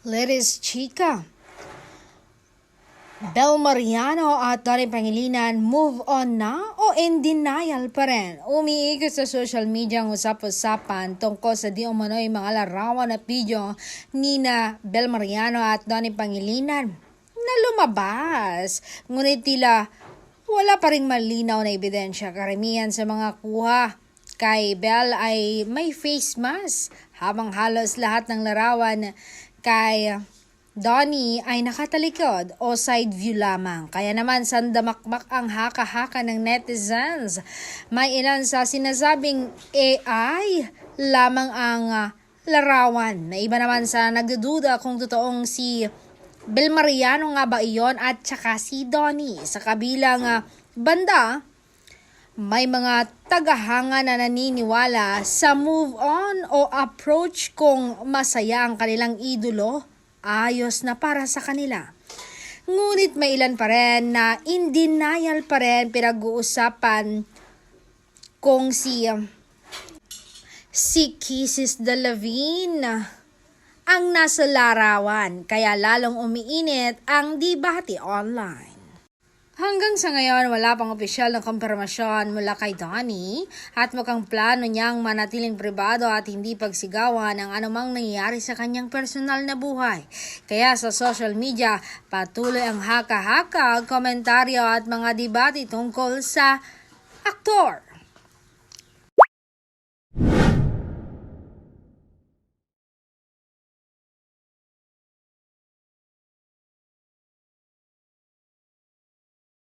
Ladies Chica, Bel Mariano at Donnie Pangilinan move on na o in denial pa rin? Umiikot sa social media ang usap-usapan tungkol sa di umano'y mga larawan at video ni na Bel Mariano at Donnie Pangilinan na lumabas. Ngunit tila wala pa ring malinaw na ebidensya. Karamihan sa mga kuha kay Bel ay may face mask, habang halos lahat ng larawan kay Donnie ay nakatalikod o side view lamang. Kaya naman sandamakmak ang haka-haka ng netizens. May ilan sa sinasabing AI lamang ang larawan. Na iba naman sa nagdududa kung totoong si Bel Mariano nga ba iyon at saka si Donnie. Sa kabilang banda, may mga tagahanga na naniniwala sa move on o approach kung masaya ang kanilang idolo, ayos na para sa kanila. Ngunit may ilan pa rin na in denial pa rin pinag-uusapan kung si Kisses Delavigne ang nasa larawan, kaya lalong umiinit ang debate online. Hanggang sa ngayon, wala pang opisyal na kumpirmasyon mula kay Donnie at mukhang plano niyang manatiling pribado at hindi pagsigawan ang anumang nangyayari sa kanyang personal na buhay. Kaya sa social media, patuloy ang haka-haka, komentaryo at mga debate tungkol sa aktor.